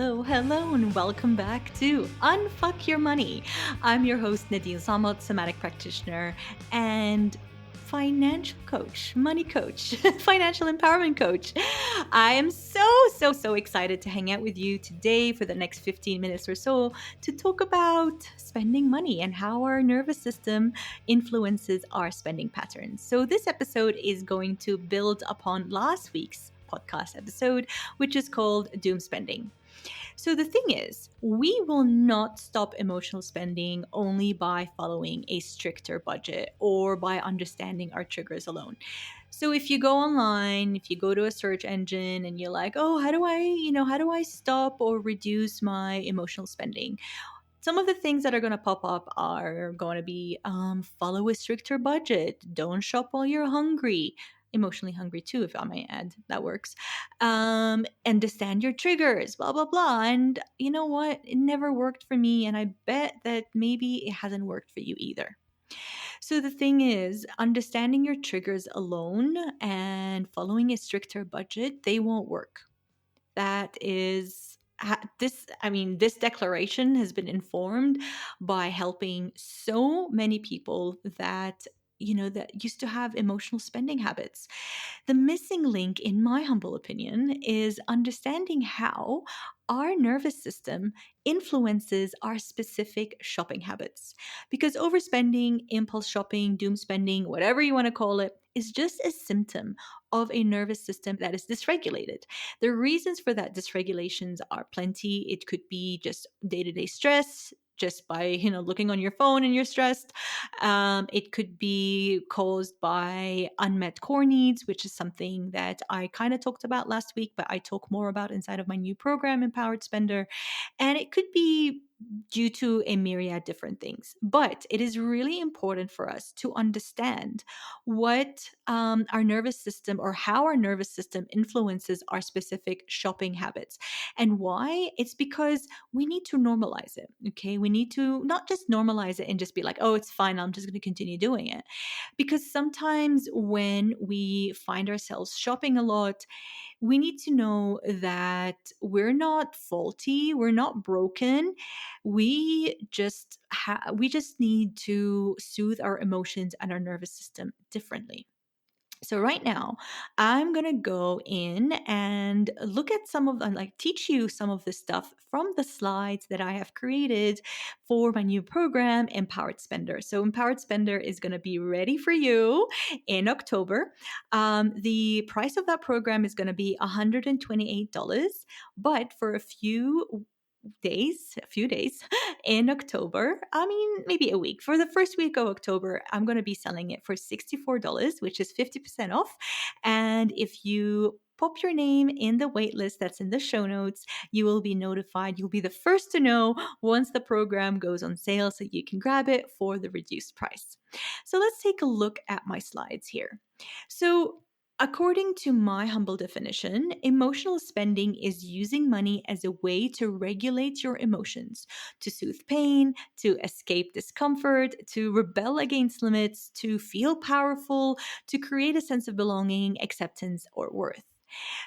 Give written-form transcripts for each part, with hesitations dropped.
Hello, and welcome back to Unfuck Your Money. I'm your host, Nadz, somatic practitioner and financial coach, money coach, financial empowerment coach. I am so excited to hang out with you today for the next 15 minutes or so to talk about spending money and how our nervous system influences our spending patterns. So, this episode is going to build upon last week's podcast episode, which is called Doom Spending. So the thing is, we will not stop emotional spending only by following a stricter budget or by understanding our triggers alone. So if you go online, if you go to a search engine and you're like, "Oh, how do I stop or reduce my emotional spending?" Some of the things that are going to pop up are going to be follow a stricter budget, don't shop while you're hungry, emotionally hungry too, if I may add, that works. Understand your triggers, blah, blah, blah. And you know what? It never worked for me. And I bet that maybe it hasn't worked for you either. So the thing is, understanding your triggers alone and following a stricter budget, they won't work. That is this declaration has been informed by helping so many people that that used to have emotional spending habits. The missing link, in my humble opinion, is understanding how our nervous system influences our specific shopping habits. Because overspending, impulse shopping, doom spending, whatever you want to call it, is just a symptom of a nervous system that is dysregulated. The reasons for that dysregulations are plenty. It could be just day-to-day stress, just by looking on your phone and you're stressed. It could be caused by unmet core needs, which is something that I kind of talked about last week, but I talk more about inside of my new program, Empowered Spender. And it could be due to a myriad different things. But it is really important for us to understand what our nervous system, or how our nervous system influences our specific shopping habits. And why? It's because we need to normalize it. Okay. We need to not just normalize it and just be like, "Oh, it's fine, I'm just going to continue doing it." Because sometimes when we find ourselves shopping a lot, we need to know that we're not faulty, we're not broken. We just need to soothe our emotions and our nervous system differently. So right now, I'm going to go in and look at some of them, like teach you some of the stuff from the slides that I have created for my new program, Empowered Spender. So Empowered Spender is going to be ready for you in October. The price of that program is going to be $128, but for a few days in October. I mean, maybe a week. For the first week of October, I'm going to be selling it for $64, which is 50% off. And if you pop your name in the waitlist that's in the show notes, you will be notified. You'll be the first to know once the program goes on sale so you can grab it for the reduced price. So let's take a look at my slides here. So according to my humble definition, emotional spending is using money as a way to regulate your emotions, to soothe pain, to escape discomfort, to rebel against limits, to feel powerful, to create a sense of belonging, acceptance, or worth.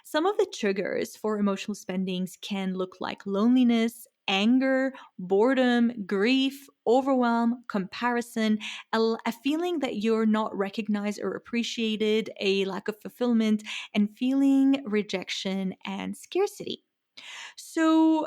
Some of the triggers for emotional spendings can look like loneliness, anger, boredom, grief, overwhelm, comparison, a feeling that you're not recognized or appreciated, a lack of fulfillment, and feeling rejection and scarcity. So,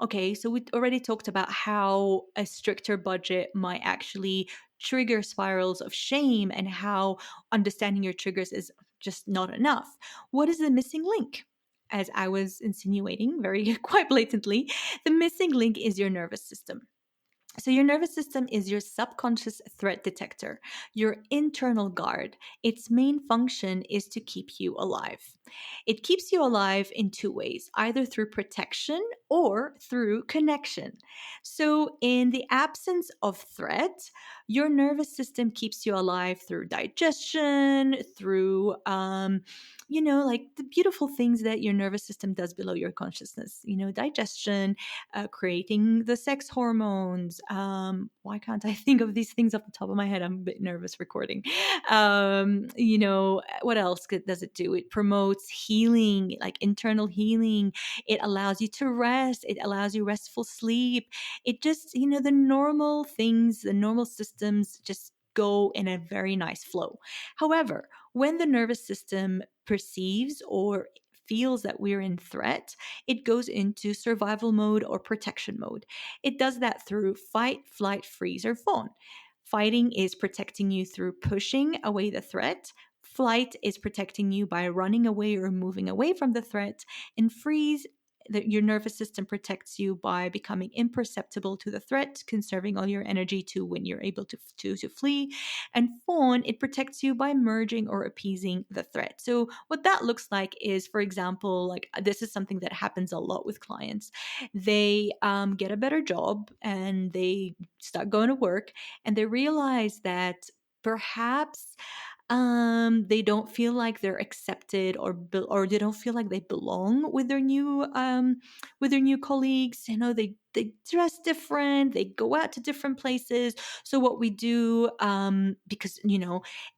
okay, so we already talked about how a stricter budget might actually trigger spirals of shame and how understanding your triggers is just not enough. What is the missing link? As I was insinuating very quite blatantly, the missing link is your nervous system. So, your nervous system is your subconscious threat detector, your internal guard. Its main function is to keep you alive. It keeps you alive in two ways, either through protection or through connection. So, in the absence of threat, your nervous system keeps you alive through digestion, through, like the beautiful things that your nervous system does below your consciousness, digestion, creating the sex hormones. Why can't I think of these things off the top of my head? I'm a bit nervous recording. What else does it do? It promotes healing, like internal healing. It allows you to rest. It allows you restful sleep. It just, the normal things, the normal systems just go in a very nice flow. However, when the nervous system perceives or feels that we're in threat, it goes into survival mode or protection mode. It does that through fight, flight, freeze, or fawn. Fighting is protecting you through pushing away the threat. Flight is protecting you by running away or moving away from the threat. And freeze, your nervous system protects you by becoming imperceptible to the threat, conserving all your energy to when you're able to flee. And fawn, it protects you by merging or appeasing the threat. So what that looks like is, for example, like this is something that happens a lot with clients. They get a better job and they start going to work, and they realize that perhaps they don't feel like they're accepted, or they don't feel like they belong with their new colleagues. They dress different, they go out to different places. So what we do, because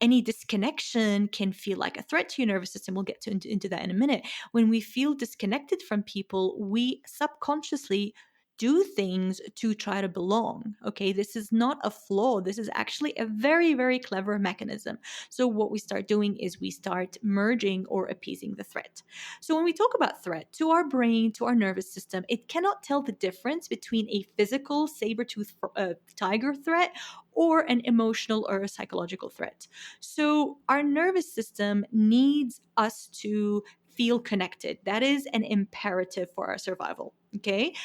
any disconnection can feel like a threat to your nervous system. We'll get into that in a minute. When we feel disconnected from people, we subconsciously do things to try to belong. Okay, this is not a flaw. This is actually a very, very clever mechanism. So, what we start doing is we start merging or appeasing the threat. So, when we talk about threat, to our brain, to our nervous system, it cannot tell the difference between a physical saber-tooth tiger threat or an emotional or a psychological threat. So, our nervous system needs us to feel connected. That is an imperative for our survival. Okay.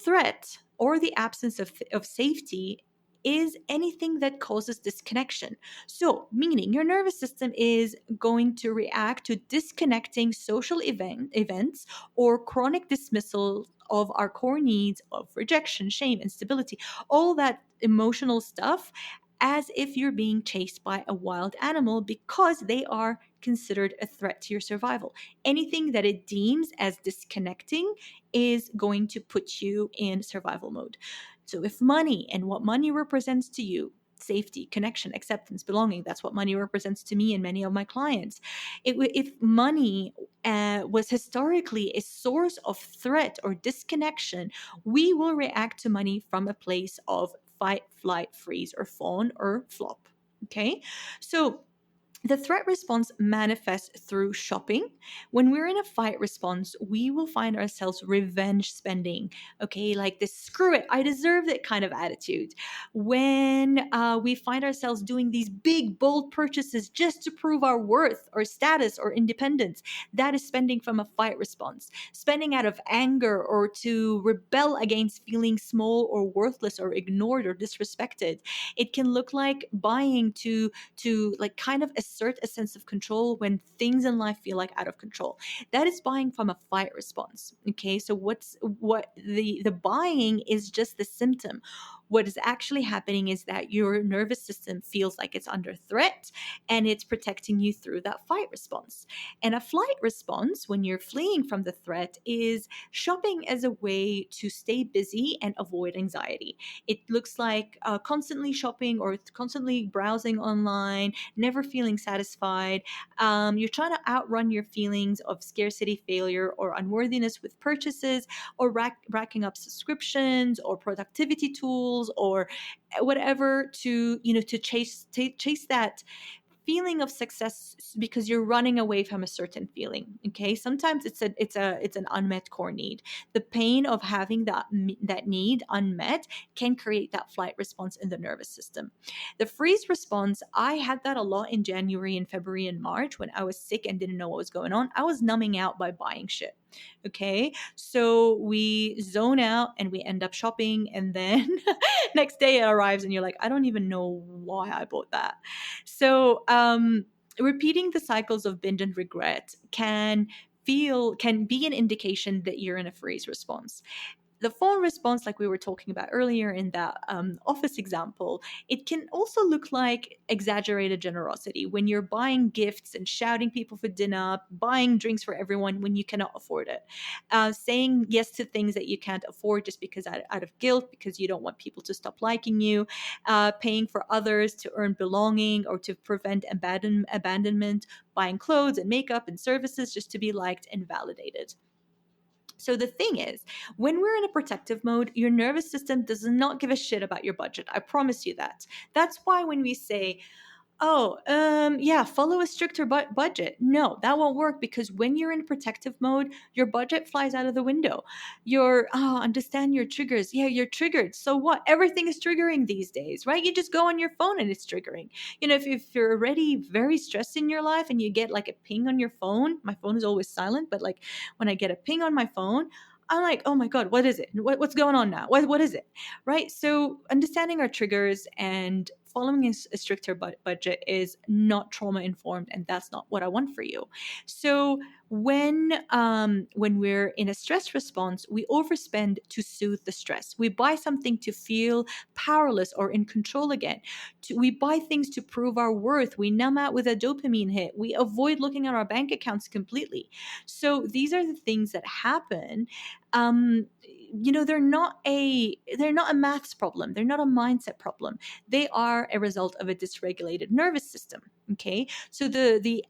Threat, or the absence of safety, is anything that causes disconnection. So, meaning your nervous system is going to react to disconnecting social events or chronic dismissal of our core needs of rejection, shame, instability, all that emotional stuff, as if you're being chased by a wild animal because they are considered a threat to your survival. Anything that it deems as disconnecting is going to put you in survival mode. So, if money and what money represents to you, safety, connection, acceptance, belonging, that's what money represents to me and many of my clients. If money was historically a source of threat or disconnection, we will react to money from a place of fight, flight, freeze, or fawn or flop. Okay. So, the threat response manifests through shopping. When we're in a fight response, we will find ourselves revenge spending. Okay, like this screw it, I deserve it kind of attitude. When we find ourselves doing these big, bold purchases just to prove our worth or status or independence, that is spending from a fight response. Spending out of anger or to rebel against feeling small or worthless or ignored or disrespected. It can look like buying to like kind of assert a sense of control when things in life feel like out of control. That is buying from a fight response. Okay, so what the buying is just the symptom. What is actually happening is that your nervous system feels like it's under threat, and it's protecting you through that fight response. And a flight response, when you're fleeing from the threat, is shopping as a way to stay busy and avoid anxiety. It looks like constantly shopping or constantly browsing online, never feeling satisfied. You're trying to outrun your feelings of scarcity, failure, or unworthiness with purchases, or racking up subscriptions or productivity tools or whatever to chase that feeling of success because you're running away from a certain feeling. Okay, sometimes it's an unmet core need. The pain of having that need unmet can create that flight response in the nervous system. The freeze response, I had that a lot in January and February and March when I was sick and didn't know what was going on. I was numbing out by buying shit. Okay, so we zone out and we end up shopping, and then next day it arrives and you're like, I don't even know why I bought that. So repeating the cycles of binge and regret can can be an indication that you're in a freeze response. The phone response, like we were talking about earlier in that office example, it can also look like exaggerated generosity when you're buying gifts and shouting people for dinner, buying drinks for everyone when you cannot afford it, saying yes to things that you can't afford just because out of guilt, because you don't want people to stop liking you, paying for others to earn belonging or to prevent abandonment, buying clothes and makeup and services just to be liked and validated. So the thing is, when we're in a protective mode, your nervous system does not give a shit about your budget. I promise you that. That's why when we say, oh, yeah, follow a stricter budget. No, that won't work, because when you're in protective mode, your budget flies out of the window. Understand your triggers. Yeah, you're triggered. So what? Everything is triggering these days, right? You just go on your phone and it's triggering. If you're already very stressed in your life and you get like a ping on your phone, my phone is always silent, but like when I get a ping on my phone, I'm like, oh my God, what is it? What's going on now? What is it? Right? So understanding our triggers and following a stricter budget is not trauma informed, and that's not what I want for you. So when we're in a stress response, we overspend to soothe the stress. We buy something to feel powerless or in control again. We buy things to prove our worth. We numb out with a dopamine hit. We avoid looking at our bank accounts completely. So these are the things that happen. They're not a maths problem. They're not a mindset problem. They are a result of a dysregulated nervous system. Okay, so the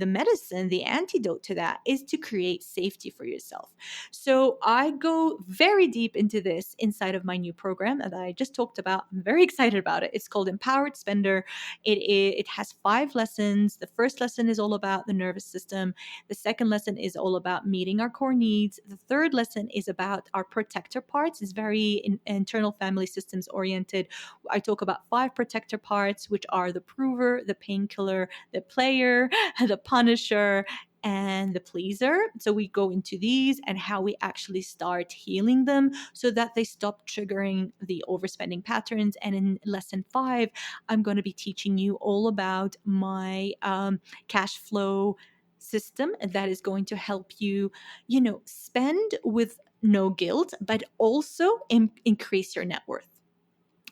medicine, the antidote to that, is to create safety for yourself. So I go very deep into this inside of my new program that I just talked about. I'm very excited about it. It's called Empowered Spender. It has 5 lessons. The first lesson is all about the nervous system. The second lesson is all about meeting our core needs. The third lesson is about our protector parts. It's very internal family systems oriented. I talk about 5 protector parts, which are the prover, the painkiller, the player, the punisher, and the pleaser. So we go into these and how we actually start healing them so that they stop triggering the overspending patterns. And in lesson 5, I'm going to be teaching you all about my cash flow system that is going to help you, spend with no guilt, but also increase your net worth.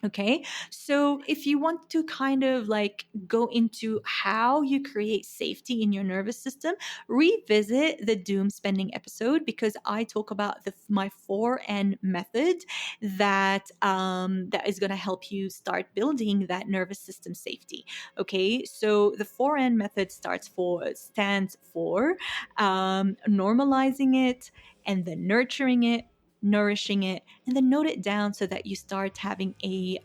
Okay. So if you want to kind of like go into how you create safety in your nervous system, revisit the doom spending episode, because I talk about my 4N method that is going to help you start building that nervous system safety. Okay. So the 4N method stands for normalizing it, and then nurturing it, nourishing it, and then note it down so that you start having a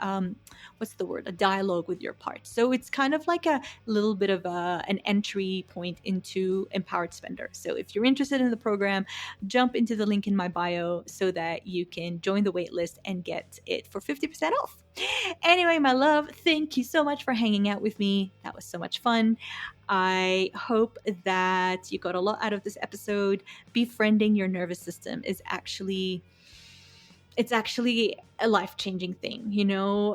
dialogue with your parts. So it's kind of like a little bit of an entry point into Empowered Spender. So if you're interested in the program, jump into the link in my bio so that you can join the waitlist and get it for 50% off. Anyway, my love, thank you so much for hanging out with me. That was so much fun. I hope that you got a lot out of this episode. Befriending your nervous system is actually a life-changing thing.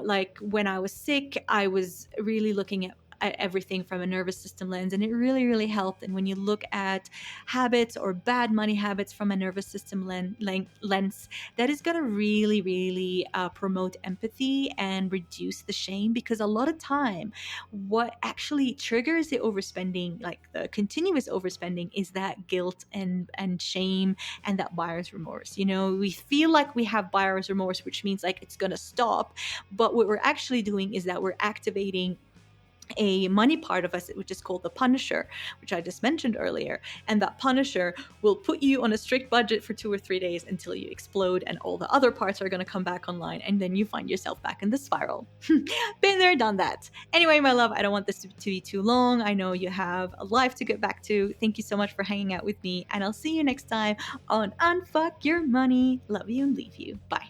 Like when I was sick, I was really looking at everything from a nervous system lens, and it really, really helped. And when you look at habits or bad money habits from a nervous system lens, that is going to really, really promote empathy and reduce the shame, because a lot of time what actually triggers the overspending, like the continuous overspending, is that guilt and shame and that buyer's remorse. We feel like we have buyer's remorse, which means like it's going to stop, but what we're actually doing is that we're activating a money part of us, which is called the punisher, which I just mentioned earlier. And that punisher will put you on a strict budget for 2 or 3 days until you explode, and all the other parts are going to come back online, and then you find yourself back in the spiral. Been there, done that. Anyway, my love, I don't want this to be too long. I know you have a life to get back to. Thank you so much for hanging out with me, and I'll see you next time on Unfuck Your Money. Love you and leave you. Bye.